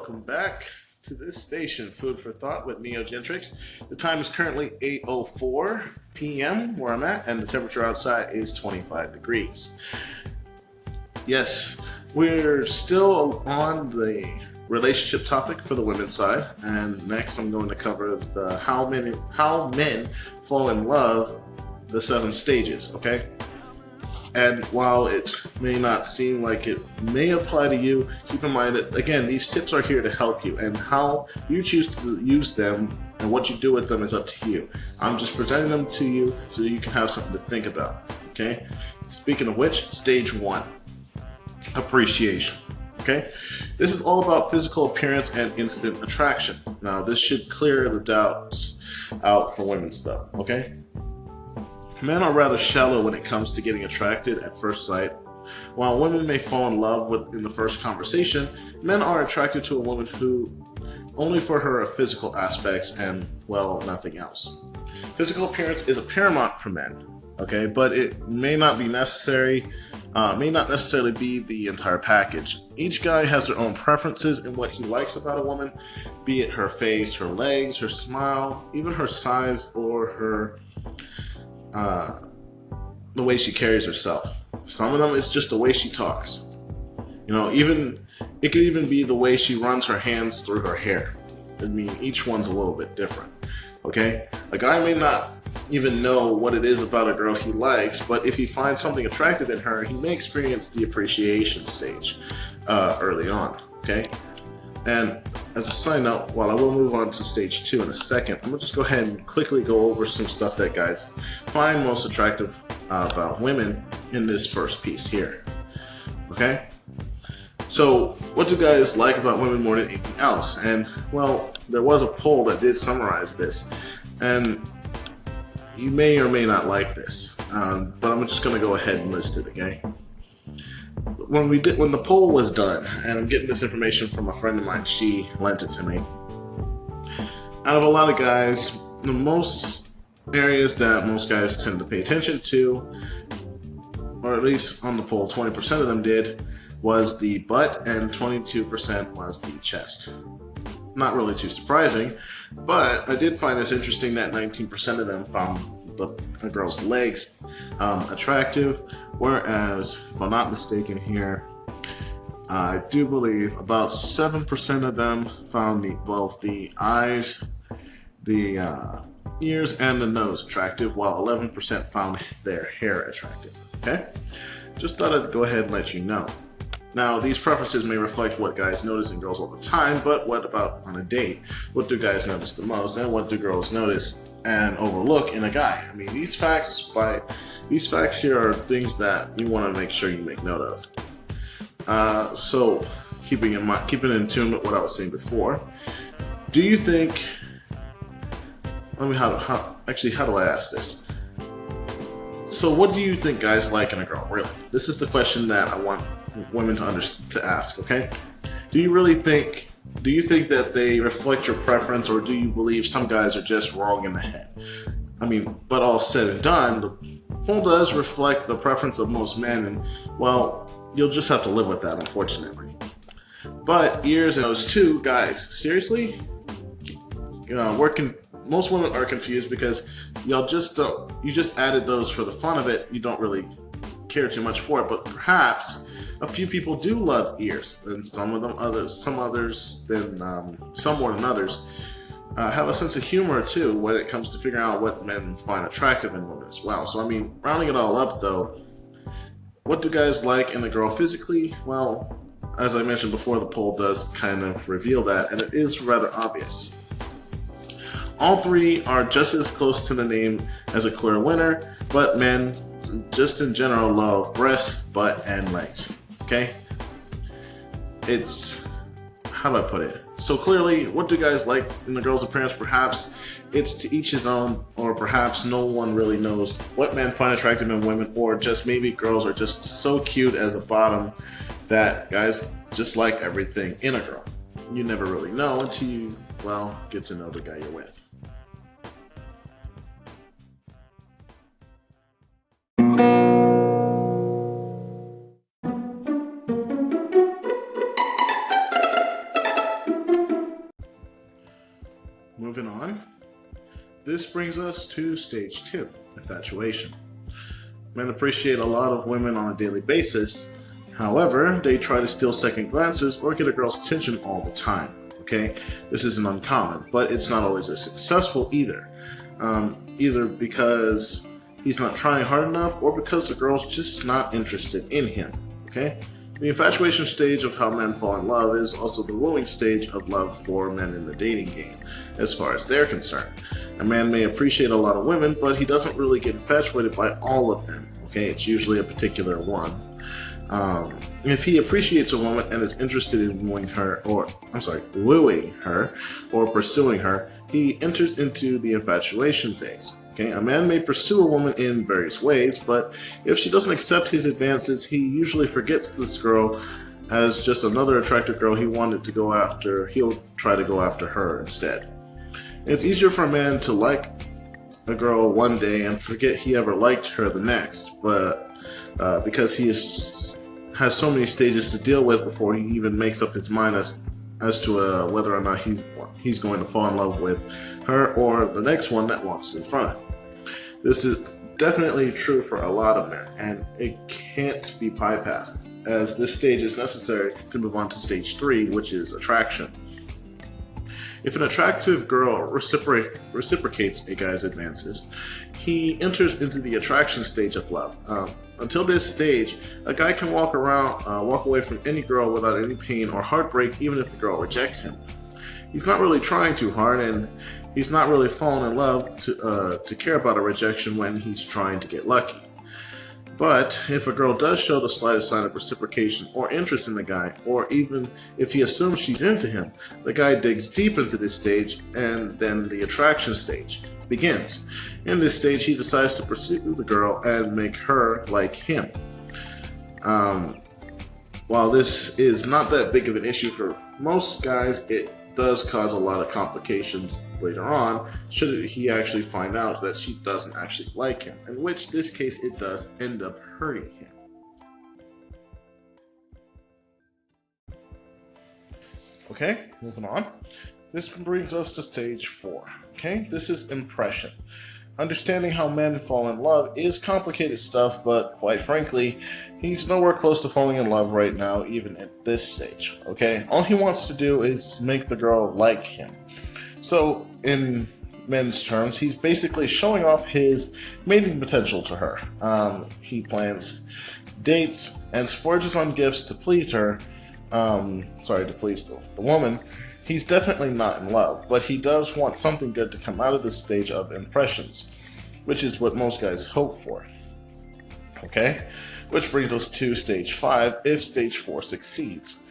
welcome back to this station, Food for Thought with Neogentrix. The time is currently 8:04 p.m. where I'm at, and the temperature outside is 25 degrees. Yes, we're still on the relationship topic for the women's side, and next I'm going to cover the how men fall in love, the 7 stages, okay? And while it may not seem like it may apply to you, keep in mind that, again, these tips are here to help you, and how you choose to use them and what you do with them is up to you. I'm just presenting them to you so that you can have something to think about, okay? Speaking of which, stage 1, appreciation, okay? This is all about physical appearance and instant attraction. Now, this should clear the doubts out for women stuff, okay? Men are rather shallow when it comes to getting attracted at first sight. While women may fall in love in the first conversation, men are attracted to a woman who only for her physical aspects and, well, nothing else. Physical appearance is a paramount for men, okay, but it may not necessarily be the entire package. Each guy has their own preferences in what he likes about a woman, be it her face, her legs, her smile, even her size, or her the way she carries herself. Some of them it's just the way she talks. You know, it could even be the way she runs her hands through her hair. I mean, each one's a little bit different. Okay? A guy may not even know what it is about a girl he likes, but if he finds something attractive in her, he may experience the appreciation stage early on. Okay? And as a side note, while I will move on to stage 2 in a second, I'm going to just go ahead and quickly go over some stuff that guys find most attractive about women in this first piece here. Okay? So, what do guys like about women more than anything else? And, well, there was a poll that did summarize this, and you may or may not like this, but I'm just going to go ahead and list it, okay? When the poll was done, and I'm getting this information from a friend of mine, she lent it to me. Out of a lot of guys, the most areas that most guys tend to pay attention to, or at least on the poll, 20% of them did, was the butt, and 22% was the chest. Not really too surprising, but I did find this interesting that 19% of them found a girl's legs attractive, whereas, if I'm not mistaken here, I do believe about 7% of them found both the eyes, the ears, and the nose attractive, while 11% found their hair attractive. Okay? Just thought I'd go ahead and let you know. Now, these preferences may reflect what guys notice in girls all the time, but what about on a date? What do guys notice the most, and what do girls notice and overlook in a guy? I mean, these facts here are things that you want to make sure you make note of. So, keeping in tune with what I was saying before, do you think? How do I ask this? So, what do you think guys like in a girl? Really, this is the question that I want women to ask. Okay, do you think that they reflect your preference, or do you believe some guys are just wrong in the head? I mean, but all said and done, the poll does reflect the preference of most men, and, well, you'll just have to live with that, unfortunately. But ears and nose too, guys, seriously? You know, most women are confused because you just added those for the fun of it. You don't really care too much for it, but perhaps a few people do love ears, and some more than others, have a sense of humor too when it comes to figuring out what men find attractive in women as well. So, I mean, rounding it all up though, what do guys like in a girl physically? Well, as I mentioned before, the poll does kind of reveal that, and it is rather obvious. All 3 are just as close to the name as a clear winner, but men just in general love breasts, butt, and legs. Okay? How do I put it? So clearly, what do guys like in the girl's appearance? Perhaps it's to each his own, or perhaps no one really knows what men find attractive in women, or just maybe girls are just so cute as a bottom that guys just like everything in a girl. You never really know until you, well, get to know the guy you're with. moving on. This brings us to stage 2, infatuation. Men appreciate a lot of women on a daily basis. However, they try to steal second glances or get a girl's attention all the time. Okay, this isn't uncommon, but it's not always as successful either. Either because he's not trying hard enough or because the girl's just not interested in him. Okay, the infatuation stage of how men fall in love is also the wooing stage of love for men in the dating game, as far as they're concerned. A man may appreciate a lot of women, but he doesn't really get infatuated by all of them. Okay, it's usually a particular one. If he appreciates a woman and is interested in wooing her, or pursuing her, he enters into the infatuation phase. Okay, a man may pursue a woman in various ways, but if she doesn't accept his advances, he usually forgets this girl as just another attractive girl he wanted to go after. He'll try to go after her instead. It's easier for a man to like a girl one day and forget he ever liked her the next, but because he has so many stages to deal with before he even makes up his mind as to whether or not he's going to fall in love with her or the next one that walks in front of him. This is definitely true for a lot of men, and it can't be bypassed, as this stage is necessary to move on to stage 3, which is attraction. If an attractive girl reciprocates a guy's advances, he enters into the attraction stage of love. Until this stage, a guy can walk away from any girl without any pain or heartbreak, even if the girl rejects him. He's not really trying too hard, and he's not really falling in love to care about a rejection when he's trying to get lucky. But if a girl does show the slightest sign of reciprocation or interest in the guy, or even if he assumes she's into him, the guy digs deep into this stage, and then the attraction stage begins. In this stage, he decides to pursue the girl and make her like him. While this is not that big of an issue for most guys, it does cause a lot of complications later on should he actually find out that she doesn't actually like him, in which this case it does end up hurting him. Okay, moving on. This brings us to stage 4. Okay, this is impression. Understanding how men fall in love is complicated stuff, but quite frankly, he's nowhere close to falling in love right now, even at this stage, okay? All he wants to do is make the girl like him. So, in men's terms, he's basically showing off his mating potential to her. He plans dates and splurges on gifts to please her. To please the woman. He's definitely not in love, but he does want something good to come out of this stage of impressions, which is what most guys hope for. Okay? Which brings us to stage 5, if stage 4 succeeds.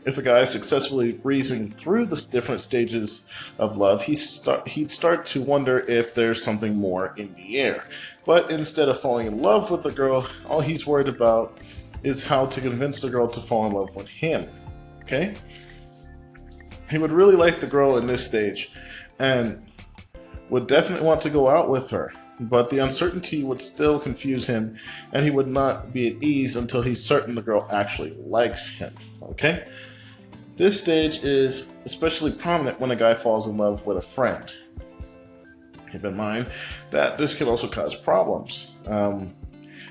If a guy is successfully breezing through the different stages of love, he'd start to wonder if there's something more in the air. But instead of falling in love with the girl, all he's worried about is how to convince the girl to fall in love with him. Okay? He would really like the girl in this stage and would definitely want to go out with her, but the uncertainty would still confuse him and he would not be at ease until he's certain the girl actually likes him. Okay? This stage is especially prominent when a guy falls in love with a friend. Keep in mind that this can also cause problems.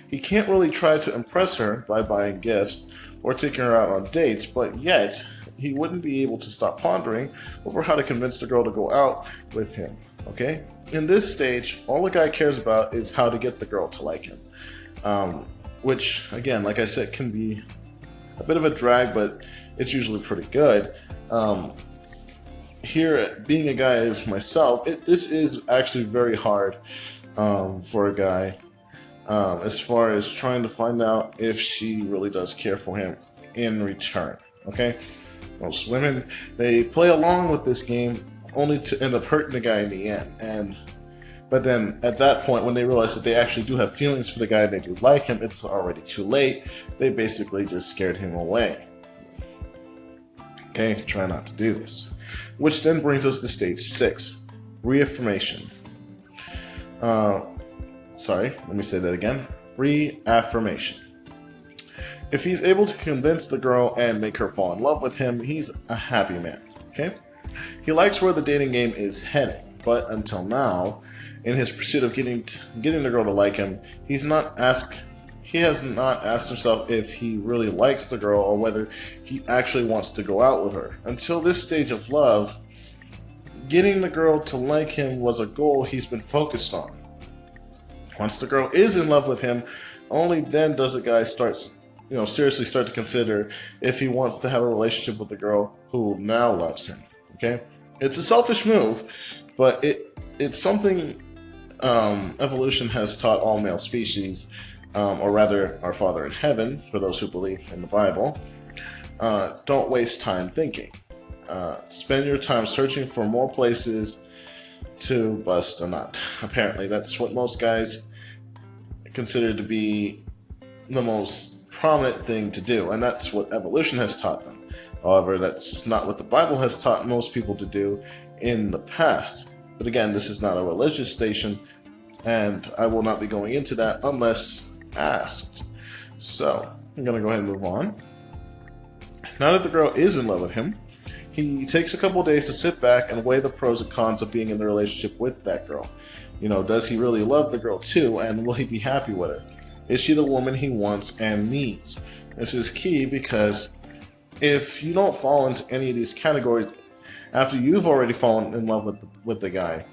He can't really try to impress her by buying gifts or taking her out on dates, but yet he wouldn't be able to stop pondering over how to convince the girl to go out with him, okay? In this stage, all the guy cares about is how to get the girl to like him, which, again, like I said, can be a bit of a drag, but it's usually pretty good. Here, being a guy as myself, this is actually very hard for a guy as far as trying to find out if she really does care for him in return, okay? Most women, they play along with this game only to end up hurting the guy in the end. But then at that point, when they realize that they actually do have feelings for the guy and they do like him, it's already too late. They basically just scared him away. Okay, try not to do this. Which then brings us to stage 6, reaffirmation. Let me say that again. Reaffirmation. If he's able to convince the girl and make her fall in love with him, he's a happy man, okay? He likes where the dating game is heading, but until now, in his pursuit of getting the girl to like him, he has not asked himself if he really likes the girl or whether he actually wants to go out with her. Until this stage of love, getting the girl to like him was a goal he's been focused on. Once the girl is in love with him, only then does the guy seriously start to consider if he wants to have a relationship with the girl who now loves him. Okay, it's a selfish move, but it's something evolution has taught all male species, or rather, our Father in Heaven, for those who believe in the Bible. Don't waste time thinking. Spend your time searching for more places to bust a nut. Apparently, that's what most guys consider to be the most prominent thing to do, and that's what evolution has taught them. However, that's not what the Bible has taught most people to do in the past. But again, this is not a religious station, and I will not be going into that unless asked. So, I'm going to go ahead and move on. Now that the girl is in love with him, he takes a couple days to sit back and weigh the pros and cons of being in the relationship with that girl. Does he really love the girl too, and will he be happy with her? Is she the woman he wants and needs? This is key because if you don't fall into any of these categories after you've already fallen in love with the guy,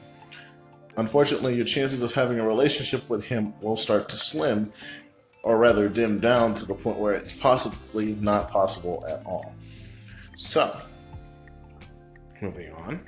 unfortunately your chances of having a relationship with him will start to slim, or rather dim down to the point where it's possibly not possible at all. So, moving on.